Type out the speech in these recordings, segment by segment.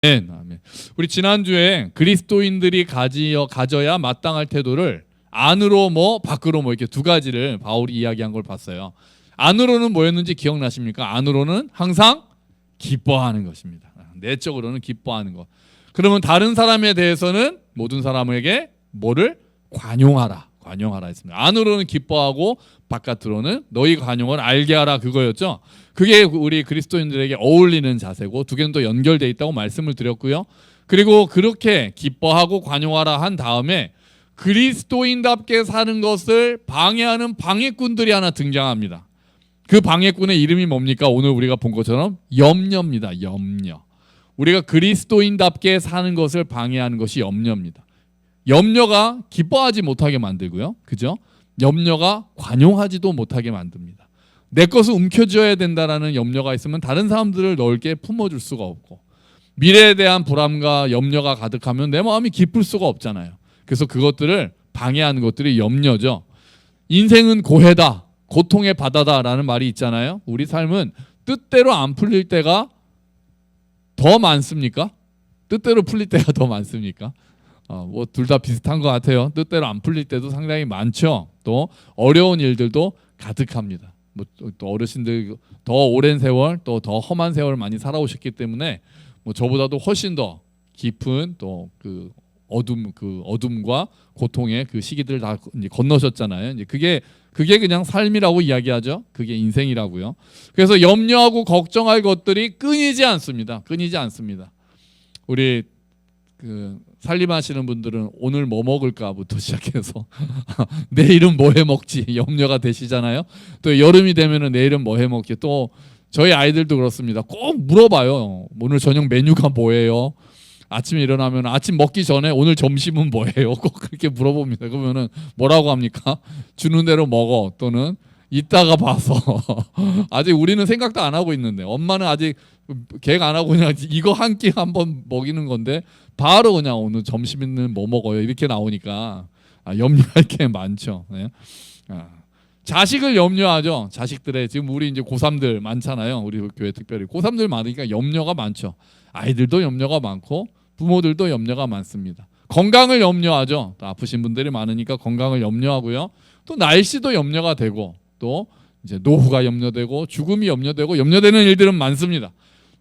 아멘. 우리 지난주에 그리스도인들이 가져야 마땅할 태도를 안으로 밖으로 이렇게 두 가지를 바울이 이야기한 걸 봤어요. 안으로는 뭐였는지 기억나십니까? 안으로는 항상 기뻐하는 것입니다. 내적으로는 기뻐하는 것. 그러면 다른 사람에 대해서는 모든 사람에게 뭐를 관용하라 했습니다. 안으로는 기뻐하고 바깥으로는 너희 관용을 알게 하라, 그거였죠. 그게 우리 그리스도인들에게 어울리는 자세고 두 개는 또 연결되어 있다고 말씀을 드렸고요. 그리고 그렇게 기뻐하고 관용하라 한 다음에 그리스도인답게 사는 것을 방해하는 방해꾼들이 하나 등장합니다. 그 방해꾼의 이름이 뭡니까? 오늘 우리가 본 것처럼 염려입니다. 염려. 우리가 그리스도인답게 사는 것을 방해하는 것이 염려입니다. 염려가 기뻐하지 못하게 만들고요. 그죠? 염려가 관용하지도 못하게 만듭니다. 내 것을 움켜쥐어야 된다라는 염려가 있으면 다른 사람들을 넓게 품어줄 수가 없고, 미래에 대한 불안과 염려가 가득하면 내 마음이 기쁠 수가 없잖아요. 그래서 그것들을 방해하는 것들이 염려죠. 인생은 고해다, 고통의 바다다라는 말이 있잖아요. 우리 삶은 뜻대로 안 풀릴 때가 더 많습니까? 뜻대로 풀릴 때가 더 많습니까? 둘 다 비슷한 것 같아요. 뜻대로 안 풀릴 때도 상당히 많죠. 또 어려운 일들도 가득합니다. 또 어르신들 더 오랜 세월, 또 더 험한 세월 많이 살아오셨기 때문에 저보다도 훨씬 더 깊은 또 그 어둠과 고통의 그 시기들을 다 이제 건너셨잖아요. 이제 그게 그냥 삶이라고 이야기하죠. 그게 인생이라고요. 그래서 염려하고 걱정할 것들이 끊이지 않습니다. 우리 살림하시는 분들은 오늘 뭐 먹을까부터 시작해서 내일은 뭐 해 먹지 염려가 되시잖아요. 또 여름이 되면은 내일은 뭐 해 먹지. 또 저희 아이들도 그렇습니다. 꼭 물어봐요. 오늘 저녁 메뉴가 뭐예요? 아침에 일어나면 아침 먹기 전에 오늘 점심은 뭐예요? 꼭 그렇게 물어봅니다. 그러면은 뭐라고 합니까? 주는 대로 먹어, 또는 이따가 봐서. 아직 우리는 생각도 안 하고 있는데, 엄마는 아직 계획 안 하고 그냥 이거 한 끼 한번 먹이는 건데 바로 그냥 오늘 점심은 뭐 먹어요 이렇게 나오니까 염려할 게 많죠. 네. 자식을 염려하죠. 자식들의, 지금 우리 이제 고3들 많잖아요. 우리 교회 특별히 고3들 많으니까 염려가 많죠. 아이들도 염려가 많고 부모들도 염려가 많습니다. 건강을 염려하죠. 또 아프신 분들이 많으니까 건강을 염려하고요. 또 날씨도 염려가 되고, 또 이제 노후가 염려되고 죽음이 염려되고, 염려되는 일들은 많습니다.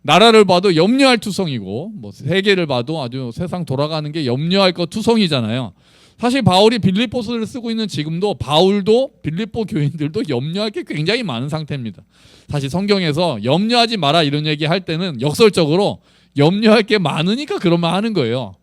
나라를 봐도 염려할 투성이고, 세계를 봐도 아주 세상 돌아가는 게 염려할 것 투성이잖아요. 사실 바울이 빌립보서를 쓰고 있는 지금도 바울도 빌립보 교인들도 염려할 게 굉장히 많은 상태입니다. 사실 성경에서 염려하지 마라 이런 얘기 할 때는 역설적으로 염려할 게 많으니까 그런 말 하는 거예요.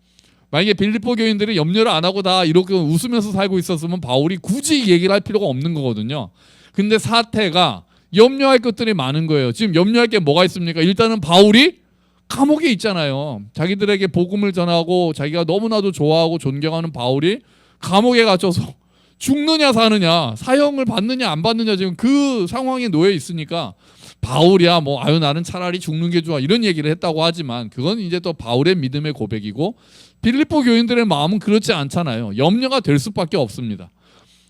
만약에 빌립보 교인들이 염려를 안 하고 다 이렇게 웃으면서 살고 있었으면 바울이 굳이 얘기를 할 필요가 없는 거거든요. 근데 사태가 염려할 것들이 많은 거예요. 지금 염려할 게 뭐가 있습니까? 일단은 바울이 감옥에 있잖아요. 자기들에게 복음을 전하고 자기가 너무나도 좋아하고 존경하는 바울이 감옥에 갇혀서 죽느냐 사느냐, 사형을 받느냐 안 받느냐, 지금 그 상황에 놓여 있으니까 바울이야 나는 차라리 죽는 게 좋아 이런 얘기를 했다고 하지만, 그건 이제 또 바울의 믿음의 고백이고 빌립보 교인들의 마음은 그렇지 않잖아요. 염려가 될 수밖에 없습니다.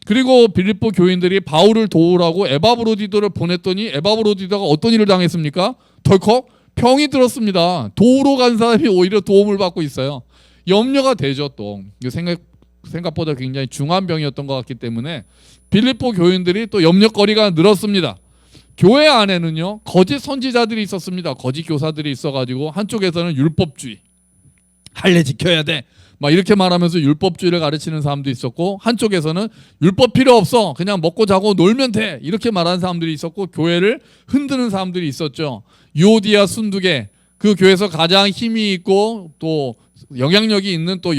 그리고 빌립보 교인들이 바울을 도우라고 에바브로디도를 보냈더니 에바브로디도가 어떤 일을 당했습니까? 덜컥 병이 들었습니다. 도우러 간 사람이 오히려 도움을 받고 있어요. 염려가 되죠. 또 생각보다 굉장히 중한 병이었던 것 같기 때문에 빌립보 교인들이 또 염려거리가 늘었습니다. 교회 안에는요 거짓 선지자들이 있었습니다. 거짓 교사들이 있어가지고 한쪽에서는 율법주의, 할례 지켜야 돼 이렇게 말하면서 율법주의를 가르치는 사람도 있었고, 한쪽에서는 율법 필요 없어 그냥 먹고 자고 놀면 돼 이렇게 말하는 사람들이 있었고, 교회를 흔드는 사람들이 있었죠. 유오디아 순두계, 그 교회에서 가장 힘이 있고 또 영향력이 있는 또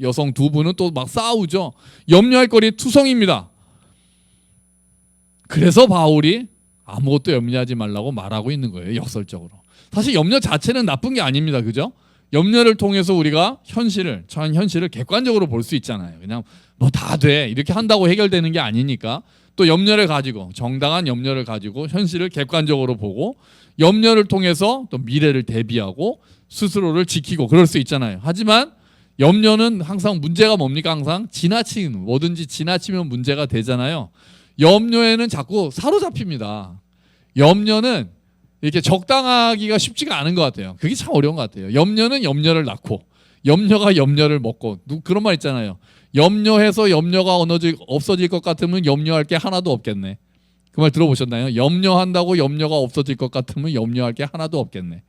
여성 두 분은 또 막 싸우죠. 염려할 거리 투성입니다. 그래서 바울이 아무것도 염려하지 말라고 말하고 있는 거예요. 역설적으로. 사실 염려 자체는 나쁜 게 아닙니다. 그죠? 염려를 통해서 우리가 처한 현실을 객관적으로 볼 수 있잖아요. 그냥 다 돼 이렇게 한다고 해결되는 게 아니니까, 또 염려를 가지고, 정당한 염려를 가지고 현실을 객관적으로 보고 염려를 통해서 또 미래를 대비하고 스스로를 지키고 그럴 수 있잖아요. 하지만 염려는 항상 문제가 뭡니까? 항상 뭐든지 지나치면 문제가 되잖아요. 염려에는 자꾸 사로잡힙니다. 염려는 이렇게 적당하기가 쉽지가 않은 것 같아요. 그게 참 어려운 것 같아요. 염려는 염려를 낳고 염려가 염려를 먹고 그런 말 있잖아요. 염려해서 염려가 없어질 것 같으면 염려할 게 하나도 없겠네. 그 말 들어보셨나요? 염려한다고 염려가 없어질 것 같으면 염려할 게 하나도 없겠네.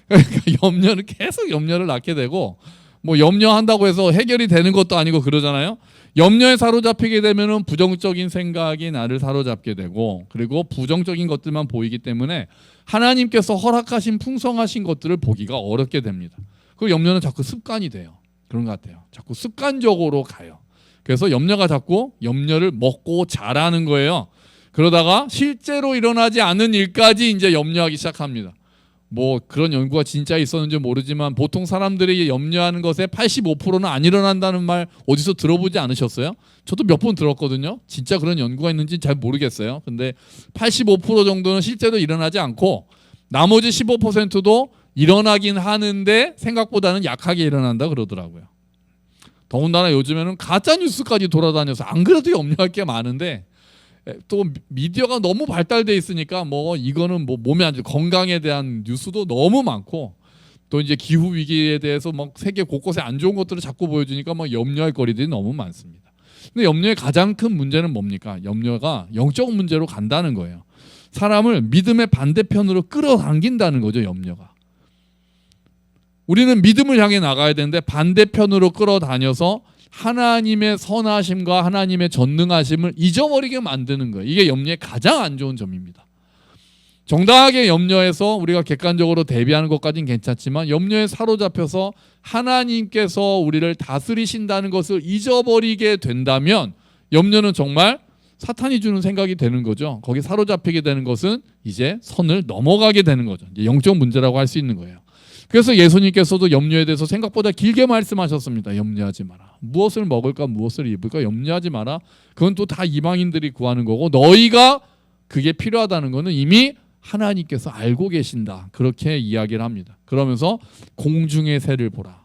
그러니까 염려는 계속 염려를 낳게 되고 뭐 염려한다고 해서 해결이 되는 것도 아니고 그러잖아요. 염려에 사로잡히게 되면은 부정적인 생각이 나를 사로잡게 되고 그리고 부정적인 것들만 보이기 때문에 하나님께서 허락하신 풍성하신 것들을 보기가 어렵게 됩니다. 그 염려는 자꾸 습관이 돼요. 그런 것 같아요. 자꾸 습관적으로 가요. 그래서 염려가 자꾸 염려를 먹고 자라는 거예요. 그러다가 실제로 일어나지 않은 일까지 이제 염려하기 시작합니다. 뭐 그런 연구가 진짜 있었는지 모르지만 보통 사람들이 염려하는 것의 85%는 안 일어난다는 말 어디서 들어보지 않으셨어요? 저도 몇 번 들었거든요. 진짜 그런 연구가 있는지 잘 모르겠어요. 근데 85% 정도는 실제로 일어나지 않고 나머지 15%도 일어나긴 하는데 생각보다는 약하게 일어난다 그러더라고요. 더군다나 요즘에는 가짜 뉴스까지 돌아다녀서 안 그래도 염려할 게 많은데 또 미디어가 너무 발달돼 있으니까 뭐 이거는 뭐 몸에 안 좋은 건강에 대한 뉴스도 너무 많고 또 이제 기후 위기에 대해서 막 세계 곳곳에 안 좋은 것들을 자꾸 보여주니까 막 염려할 거리들이 너무 많습니다. 근데 염려의 가장 큰 문제는 뭡니까? 염려가 영적 문제로 간다는 거예요. 사람을 믿음의 반대편으로 끌어당긴다는 거죠, 염려가. 우리는 믿음을 향해 나가야 되는데 반대편으로 끌어다녀서 하나님의 선하심과 하나님의 전능하심을 잊어버리게 만드는 거예요. 이게 염려의 가장 안 좋은 점입니다. 정당하게 염려해서 우리가 객관적으로 대비하는 것까지는 괜찮지만 염려에 사로잡혀서 하나님께서 우리를 다스리신다는 것을 잊어버리게 된다면 염려는 정말 사탄이 주는 생각이 되는 거죠. 거기 사로잡히게 되는 것은 이제 선을 넘어가게 되는 거죠. 이제 영적 문제라고 할 수 있는 거예요. 그래서 예수님께서도 염려에 대해서 생각보다 길게 말씀하셨습니다. 염려하지 마라. 무엇을 먹을까 무엇을 입을까 염려하지 마라. 그건 또 다 이방인들이 구하는 거고 너희가 그게 필요하다는 거는 이미 하나님께서 알고 계신다. 그렇게 이야기를 합니다. 그러면서 공중의 새를 보라.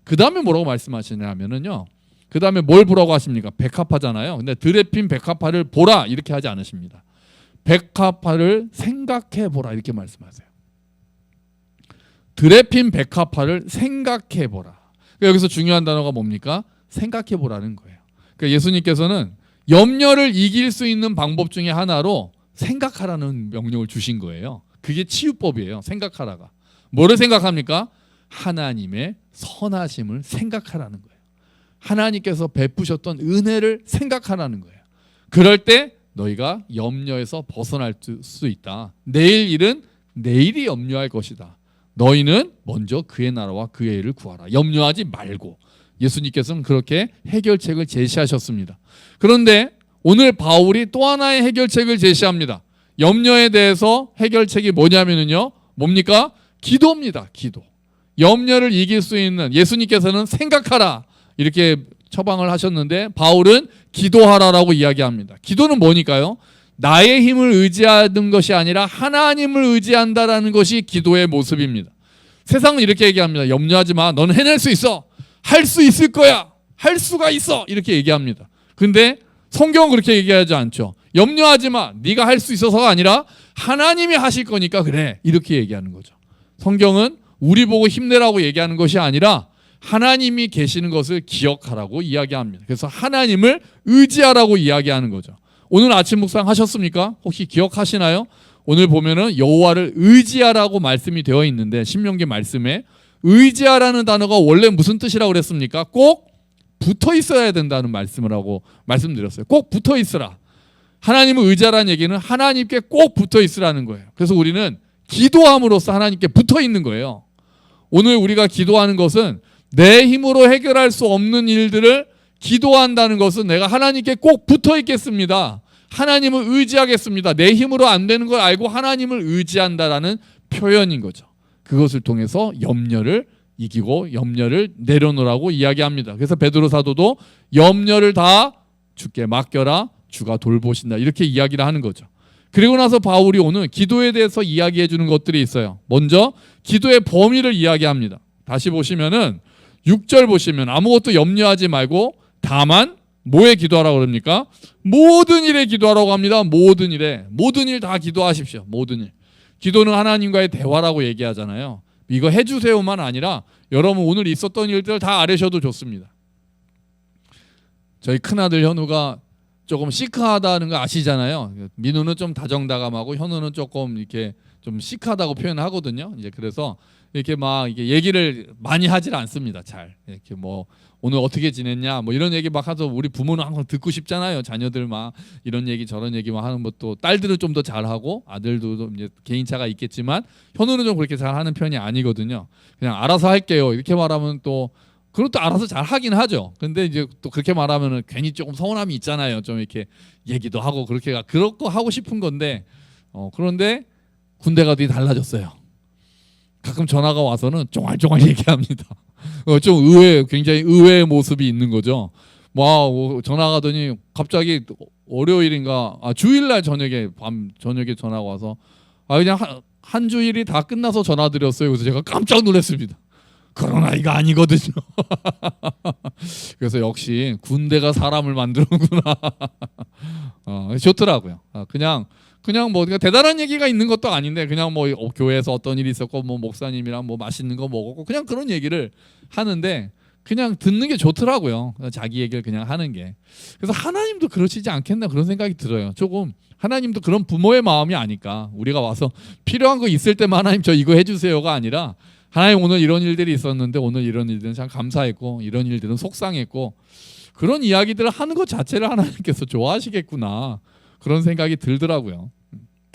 그 다음에 뭐라고 말씀하시냐면요. 그 다음에 뭘 보라고 하십니까? 백합화잖아요. 근데 들에 핀 백합화를 보라 이렇게 하지 않으십니다. 백합화를 생각해 보라 이렇게 말씀하세요. 들에 핀 백합화를 생각해 보라. 그러니까 여기서 중요한 단어가 뭡니까? 생각해 보라는 거예요. 그러니까 예수님께서는 염려를 이길 수 있는 방법 중에 하나로 생각하라는 명령을 주신 거예요. 그게 치유법이에요. 생각하라가. 뭐를 생각합니까? 하나님의 선하심을 생각하라는 거예요. 하나님께서 베푸셨던 은혜를 생각하라는 거예요. 그럴 때 너희가 염려에서 벗어날 수 있다. 내일 일은 내일이 염려할 것이다. 너희는 먼저 그의 나라와 그의 일을 구하라. 염려하지 말고. 예수님께서는 그렇게 해결책을 제시하셨습니다. 그런데 오늘 바울이 또 하나의 해결책을 제시합니다. 염려에 대해서 해결책이 뭐냐면요. 뭡니까? 기도입니다. 기도. 염려를 이길 수 있는 예수님께서는 생각하라 이렇게 처방을 하셨는데 바울은 기도하라라고 이야기합니다. 기도는 뭐니까요? 나의 힘을 의지하는 것이 아니라 하나님을 의지한다라는 것이 기도의 모습입니다. 세상은 이렇게 얘기합니다. 염려하지 마. 너는 해낼 수 있어. 할 수 있을 거야. 할 수가 있어. 이렇게 얘기합니다. 근데 성경은 그렇게 얘기하지 않죠. 염려하지 마. 네가 할 수 있어서가 아니라 하나님이 하실 거니까 그래. 이렇게 얘기하는 거죠. 성경은 우리 보고 힘내라고 얘기하는 것이 아니라 하나님이 계시는 것을 기억하라고 이야기합니다. 그래서 하나님을 의지하라고 이야기하는 거죠. 오늘 아침 묵상 하셨습니까? 혹시 기억하시나요? 오늘 보면은 여호와를 의지하라고 말씀이 되어 있는데 신명기 말씀에 의지하라는 단어가 원래 무슨 뜻이라고 그랬습니까? 꼭 붙어 있어야 된다는 말씀을 하고 말씀드렸어요. 꼭 붙어 있으라. 하나님을 의지하라는 얘기는 하나님께 꼭 붙어 있으라는 거예요. 그래서 우리는 기도함으로써 하나님께 붙어 있는 거예요. 오늘 우리가 기도하는 것은 내 힘으로 해결할 수 없는 일들을 기도한다는 것은 내가 하나님께 꼭 붙어 있겠습니다. 하나님을 의지하겠습니다. 내 힘으로 안 되는 걸 알고 하나님을 의지한다라는 표현인 거죠. 그것을 통해서 염려를 이기고 염려를 내려놓으라고 이야기합니다. 그래서 베드로 사도도 염려를 다 주께 맡겨라. 주가 돌보신다. 이렇게 이야기를 하는 거죠. 그리고 나서 바울이 오늘 기도에 대해서 이야기해 주는 것들이 있어요. 먼저 기도의 범위를 이야기합니다. 다시 보시면은 6절 보시면 아무것도 염려하지 말고 다만 뭐에 기도하라고 그럽니까? 모든 일에 기도하라고 합니다. 모든 일에. 모든 일 다 기도하십시오. 모든 일. 기도는 하나님과의 대화라고 얘기하잖아요. 이거 해주세요만 아니라 여러분 오늘 있었던 일들 다 아뢰셔도 좋습니다. 저희 큰아들 현우가 조금 시크하다는 거 아시잖아요. 민우는 좀 다정다감하고 현우는 조금 이렇게 좀 시크하다고 표현하거든요. 이제 그래서 이렇게 막 이게 얘기를 많이 하질 않습니다. 잘 이렇게 뭐 오늘 어떻게 지냈냐 뭐 이런 얘기 막 해서 우리 부모는 항상 듣고 싶잖아요. 자녀들 막 이런 얘기 저런 얘기 막 하는 것도 딸들은 좀 더 잘하고 아들도 좀 이제 개인차가 있겠지만 현우는 좀 그렇게 잘하는 편이 아니거든요. 그냥 알아서 할게요 이렇게 말하면 또 그것도 알아서 잘 하긴 하죠. 근데 이제 또 그렇게 말하면은 괜히 조금 서운함이 있잖아요. 좀 이렇게 얘기도 하고 그렇게 그런 거 하고 싶은 건데 그런데 군대 가더니 달라졌어요. 가끔 전화가 와서는 쫑알쫑알 얘기합니다. 좀 굉장히 의외의 모습이 있는 거죠. 뭐 전화 가더니 갑자기 월요일인가 주일날 저녁에 저녁에 전화가 와서 그냥 한 주일이 다 끝나서 전화 드렸어요. 그래서 제가 깜짝 놀랐습니다. 그런 아이가 아니거든요. 그래서 역시 군대가 사람을 만드는구나. 좋더라고요. 그냥 뭐 대단한 얘기가 있는 것도 아닌데 그냥 뭐 교회에서 어떤 일이 있었고 뭐 목사님이랑 뭐 맛있는 거 먹었고 그냥 그런 얘기를 하는데 그냥 듣는 게 좋더라고요. 자기 얘기를 그냥 하는 게. 그래서 하나님도 그러시지 않겠나 그런 생각이 들어요. 조금 하나님도 그런 부모의 마음이 아닐까. 우리가 와서 필요한 거 있을 때만 하나님 저 이거 해주세요가 아니라 하나님 오늘 이런 일들이 있었는데 오늘 이런 일들은 참 감사했고 이런 일들은 속상했고 그런 이야기들을 하는 것 자체를 하나님께서 좋아하시겠구나 그런 생각이 들더라고요.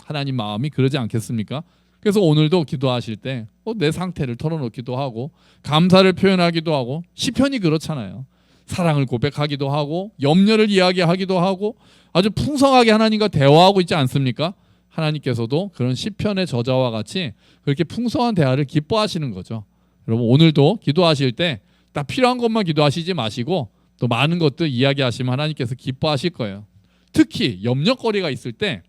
하나님 마음이 그러지 않겠습니까? 그래서 오늘도 기도하실 때 내 상태를 털어놓기도 하고 감사를 표현하기도 하고 시편이 그렇잖아요. 사랑을 고백하기도 하고 염려를 이야기하기도 하고 아주 풍성하게 하나님과 대화하고 있지 않습니까? 하나님께서도 그런 시편의 저자와 같이 그렇게 풍성한 대화를 기뻐하시는 거죠. 여러분 오늘도 기도하실 때 딱 필요한 것만 기도하시지 마시고 또 많은 것들 이야기하시면 하나님께서 기뻐하실 거예요. 특히 염려거리가 있을 때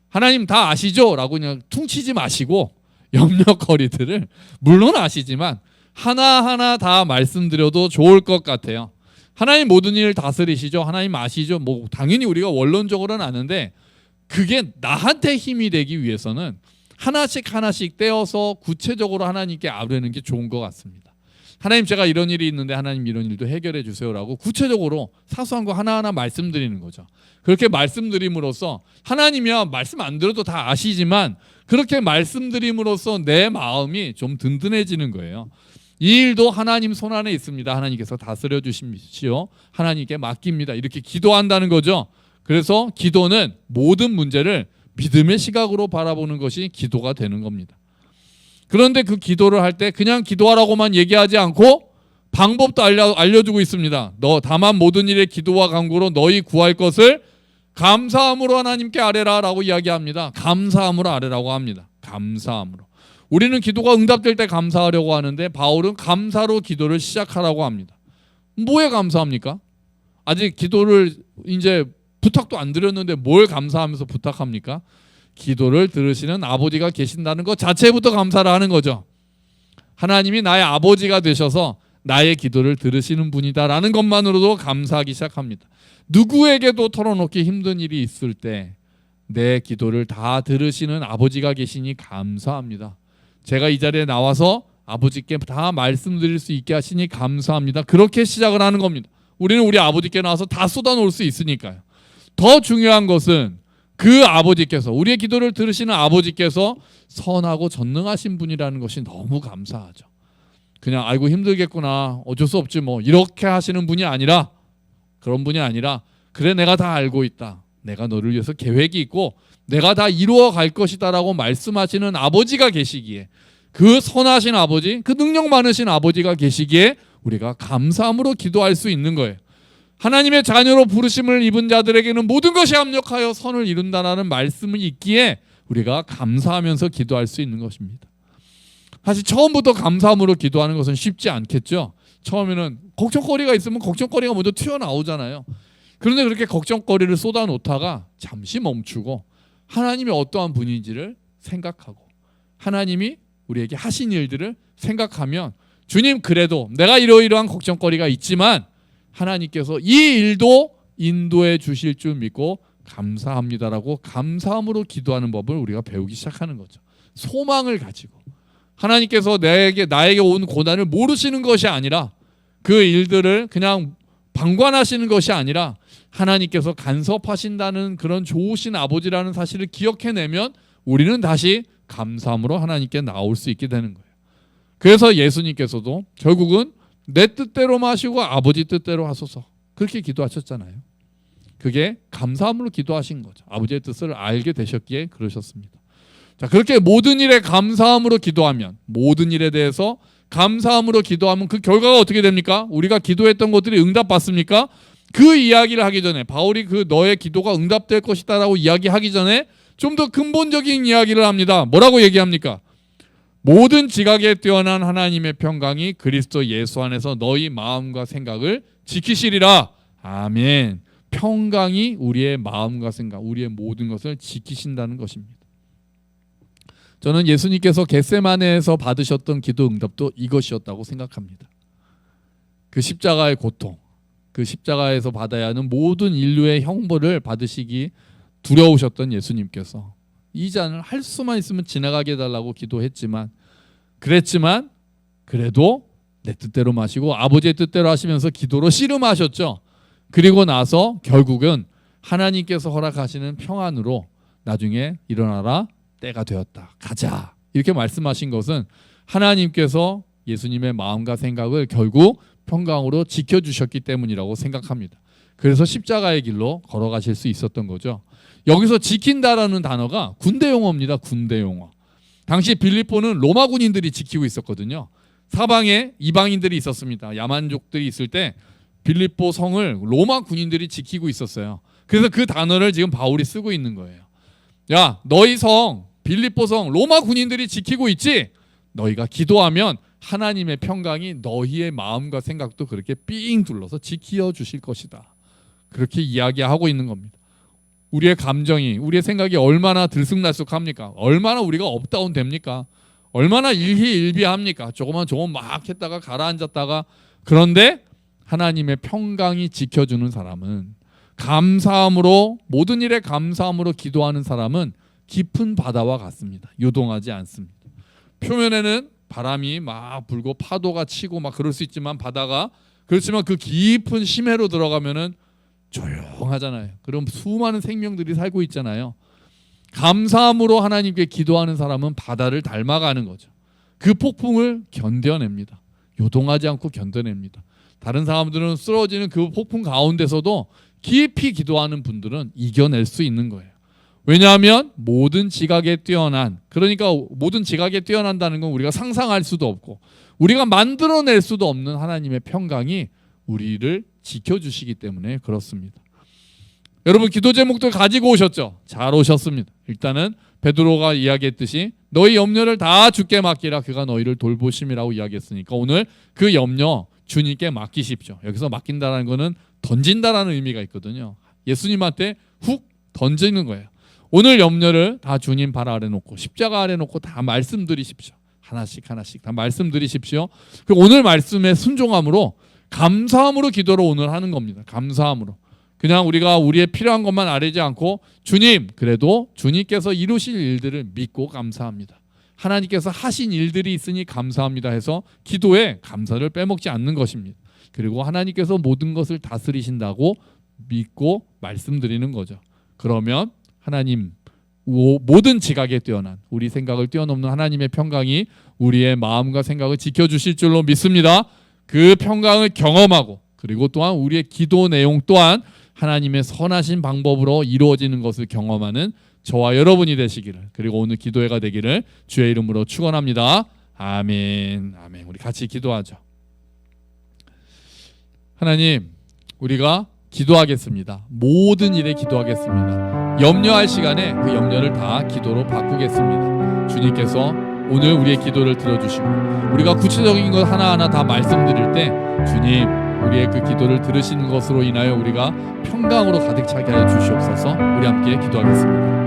하나님 다 아시죠? 라고 그냥 퉁치지 마시고 염려거리들을 물론 아시지만 하나하나 다 말씀드려도 좋을 것 같아요. 하나님 모든 일을 다스리시죠? 하나님 아시죠? 뭐 당연히 우리가 원론적으로는 아는데 그게 나한테 힘이 되기 위해서는 하나씩 하나씩 떼어서 구체적으로 하나님께 아뢰는 게 좋은 것 같습니다. 하나님 제가 이런 일이 있는데 하나님 이런 일도 해결해 주세요라고 구체적으로 사소한 거 하나하나 말씀드리는 거죠. 그렇게 말씀드림으로써 하나님이야 말씀 안 들어도 다 아시지만 그렇게 말씀드림으로써 내 마음이 좀 든든해지는 거예요. 이 일도 하나님 손 안에 있습니다. 하나님께서 다스려 주십시오. 하나님께 맡깁니다. 이렇게 기도한다는 거죠. 그래서 기도는 모든 문제를 믿음의 시각으로 바라보는 것이 기도가 되는 겁니다. 그런데 그 기도를 할 때 그냥 기도하라고만 얘기하지 않고 방법도 알려주고 있습니다. 너 다만 모든 일에 기도와 간구로 너희 구할 것을 감사함으로 하나님께 아뢰라 라고 이야기합니다. 감사함으로 아뢰라고 합니다. 감사함으로. 우리는 기도가 응답될 때 감사하려고 하는데 바울은 감사로 기도를 시작하라고 합니다. 뭐에 감사합니까? 아직 기도를 이제 부탁도 안 드렸는데 뭘 감사하면서 부탁합니까? 기도를 들으시는 아버지가 계신다는 것 자체부터 감사를 하는 거죠. 하나님이 나의 아버지가 되셔서 나의 기도를 들으시는 분이다라는 것만으로도 감사하기 시작합니다. 누구에게도 털어놓기 힘든 일이 있을 때 내 기도를 다 들으시는 아버지가 계시니 감사합니다. 제가 이 자리에 나와서 아버지께 다 말씀드릴 수 있게 하시니 감사합니다. 그렇게 시작을 하는 겁니다. 우리는 우리 아버지께 나와서 다 쏟아놓을 수 있으니까요. 더 중요한 것은 그 아버지께서 우리의 기도를 들으시는 아버지께서 선하고 전능하신 분이라는 것이 너무 감사하죠. 그냥 아이고 힘들겠구나 어쩔 수 없지 뭐 이렇게 하시는 분이 아니라 그런 분이 아니라 그래 내가 다 알고 있다. 내가 너를 위해서 계획이 있고 내가 다 이루어 갈 것이다 라고 말씀하시는 아버지가 계시기에 그 선하신 아버지 그 능력 많으신 아버지가 계시기에 우리가 감사함으로 기도할 수 있는 거예요. 하나님의 자녀로 부르심을 입은 자들에게는 모든 것이 합력하여 선을 이룬다라는 말씀이 있기에 우리가 감사하면서 기도할 수 있는 것입니다. 사실 처음부터 감사함으로 기도하는 것은 쉽지 않겠죠. 처음에는 걱정거리가 있으면 걱정거리가 먼저 튀어나오잖아요. 그런데 그렇게 걱정거리를 쏟아놓다가 잠시 멈추고 하나님이 어떠한 분인지를 생각하고 하나님이 우리에게 하신 일들을 생각하면 주님 그래도 내가 이러이러한 걱정거리가 있지만 하나님께서 이 일도 인도해 주실 줄 믿고 감사합니다라고 감사함으로 기도하는 법을 우리가 배우기 시작하는 거죠. 소망을 가지고 하나님께서 나에게 온 고난을 모르시는 것이 아니라 그 일들을 그냥 방관하시는 것이 아니라 하나님께서 간섭하신다는 그런 좋으신 아버지라는 사실을 기억해내면 우리는 다시 감사함으로 하나님께 나올 수 있게 되는 거예요. 그래서 예수님께서도 결국은 내 뜻대로 마시고 아버지 뜻대로 하소서 그렇게 기도하셨잖아요. 그게 감사함으로 기도하신 거죠. 아버지의 뜻을 알게 되셨기에 그러셨습니다. 자, 그렇게 모든 일에 감사함으로 기도하면, 모든 일에 대해서 감사함으로 기도하면 그 결과가 어떻게 됩니까? 우리가 기도했던 것들이 응답받습니까? 그 이야기를 하기 전에 바울이 그 너의 기도가 응답될 것이다 라고 이야기하기 전에 좀 더 근본적인 이야기를 합니다. 뭐라고 얘기합니까? 모든 지각에 뛰어난 하나님의 평강이 그리스도 예수 안에서 너희 마음과 생각을 지키시리라. 아멘. 평강이 우리의 마음과 생각, 우리의 모든 것을 지키신다는 것입니다. 저는 예수님께서 겟세마네에서 받으셨던 기도 응답도 이것이었다고 생각합니다. 그 십자가의 고통, 그 십자가에서 받아야 하는 모든 인류의 형벌을 받으시기 두려우셨던 예수님께서 이 잔을 할 수만 있으면 지나가게 해달라고 기도했지만 그래도 내 뜻대로 마시고 아버지의 뜻대로 하시면서 기도로 씨름하셨죠. 그리고 나서 결국은 하나님께서 허락하시는 평안으로 나중에 일어나라 때가 되었다 가자 이렇게 말씀하신 것은 하나님께서 예수님의 마음과 생각을 결국 평강으로 지켜주셨기 때문이라고 생각합니다. 그래서 십자가의 길로 걸어가실 수 있었던 거죠. 여기서 지킨다라는 단어가 군대 용어입니다. 군대 용어. 당시 빌립보는 로마 군인들이 지키고 있었거든요. 사방에 이방인들이 있었습니다. 야만족들이 있을 때 빌립보 성을 로마 군인들이 지키고 있었어요. 그래서 그 단어를 지금 바울이 쓰고 있는 거예요. 야, 너희 성 빌립보 성 로마 군인들이 지키고 있지? 너희가 기도하면 하나님의 평강이 너희의 마음과 생각도 그렇게 삥 둘러서 지켜 주실 것이다. 그렇게 이야기하고 있는 겁니다. 우리의 감정이, 우리의 생각이 얼마나 들쑥날쑥합니까? 얼마나 우리가 업다운 됩니까? 얼마나 일희일비합니까? 조금 막 했다가 가라앉았다가. 그런데 하나님의 평강이 지켜주는 사람은, 감사함으로, 모든 일에 감사함으로 기도하는 사람은 깊은 바다와 같습니다. 요동하지 않습니다. 표면에는 바람이 막 불고 파도가 치고 막 그럴 수 있지만 바다가, 그렇지만 그 깊은 심해로 들어가면은 조용하잖아요. 그럼 수많은 생명들이 살고 있잖아요. 감사함으로 하나님께 기도하는 사람은 바다를 닮아가는 거죠. 그 폭풍을 견뎌냅니다. 요동하지 않고 견뎌냅니다. 다른 사람들은 쓰러지는 그 폭풍 가운데서도 깊이 기도하는 분들은 이겨낼 수 있는 거예요. 왜냐하면 모든 지각에 뛰어난, 그러니까 모든 지각에 뛰어난다는 건 우리가 상상할 수도 없고 우리가 만들어낼 수도 없는 하나님의 평강이 우리를 지켜주시기 때문에 그렇습니다. 여러분, 기도 제목들 가지고 오셨죠? 잘 오셨습니다. 일단은 베드로가 이야기했듯이 너희 염려를 다 주께 맡기라, 그가 너희를 돌보심이라고 이야기했으니까 오늘 그 염려 주님께 맡기십시오. 여기서 맡긴다는 거는 던진다라는 의미가 있거든요. 예수님한테 훅 던지는 거예요. 오늘 염려를 다 주님 발 아래 놓고 십자가 아래 놓고 다 말씀드리십시오. 하나씩 다 말씀드리십시오. 오늘 말씀에 순종함으로, 감사함으로 기도를 오늘 하는 겁니다. 감사함으로. 그냥 우리가 우리의 필요한 것만 아뢰지 않고 주님, 그래도 주님께서 이루실 일들을 믿고 감사합니다. 하나님께서 하신 일들이 있으니 감사합니다 해서 기도에 감사를 빼먹지 않는 것입니다. 그리고 하나님께서 모든 것을 다스리신다고 믿고 말씀드리는 거죠. 그러면 하나님, 모든 지각에 뛰어난, 우리 생각을 뛰어넘는 하나님의 평강이 우리의 마음과 생각을 지켜주실 줄로 믿습니다. 그 평강을 경험하고, 그리고 또한 우리의 기도 내용 또한 하나님의 선하신 방법으로 이루어지는 것을 경험하는 저와 여러분이 되시기를, 그리고 오늘 기도회가 되기를 주의 이름으로 축원합니다. 아멘. 아멘. 우리 같이 기도하죠. 하나님, 우리가 기도하겠습니다. 모든 일에 기도하겠습니다. 염려할 시간에 그 염려를 다 기도로 바꾸겠습니다. 주님께서 오늘 우리의 기도를 들어주시고 우리가 구체적인 것 하나하나 다 말씀드릴 때 주님, 우리의 그 기도를 들으시는 것으로 인하여 우리가 평강으로 가득 차게 하여 주시옵소서. 우리 함께 기도하겠습니다.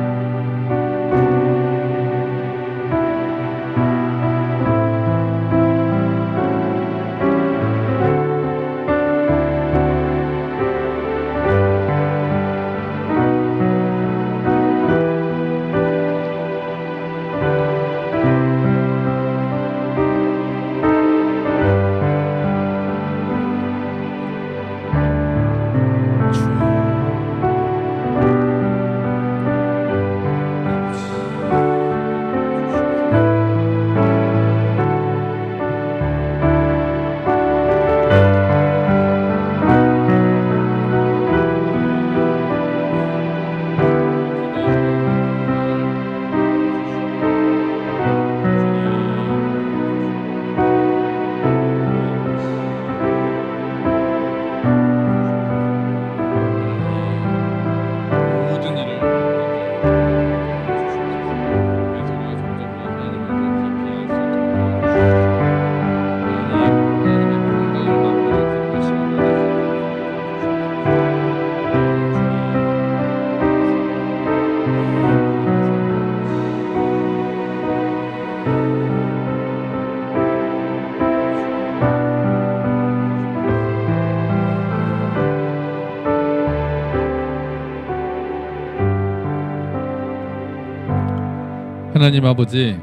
하나님 아버지,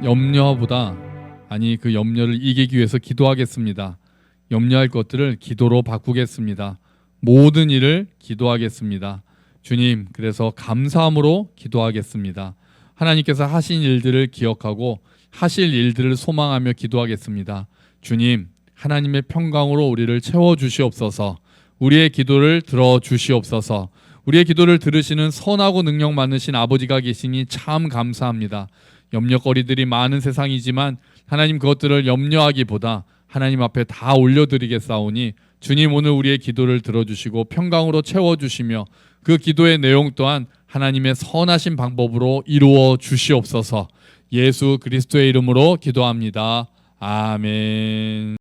염려보다 그 염려를 이기기 위해서 기도하겠습니다. 염려할 것들을 기도로 바꾸겠습니다. 모든 일을 기도하겠습니다. 주님, 그래서 감사함으로 기도하겠습니다. 하나님께서 하신 일들을 기억하고 하실 일들을 소망하며 기도하겠습니다. 주님, 하나님의 평강으로 우리를 채워주시옵소서. 우리의 기도를 들어주시옵소서. 우리의 기도를 들으시는 선하고 능력 많으신 아버지가 계시니 참 감사합니다. 염려거리들이 많은 세상이지만 하나님, 그것들을 염려하기보다 하나님 앞에 다 올려드리겠사오니 주님, 오늘 우리의 기도를 들어주시고 평강으로 채워주시며 그 기도의 내용 또한 하나님의 선하신 방법으로 이루어 주시옵소서. 예수 그리스도의 이름으로 기도합니다. 아멘.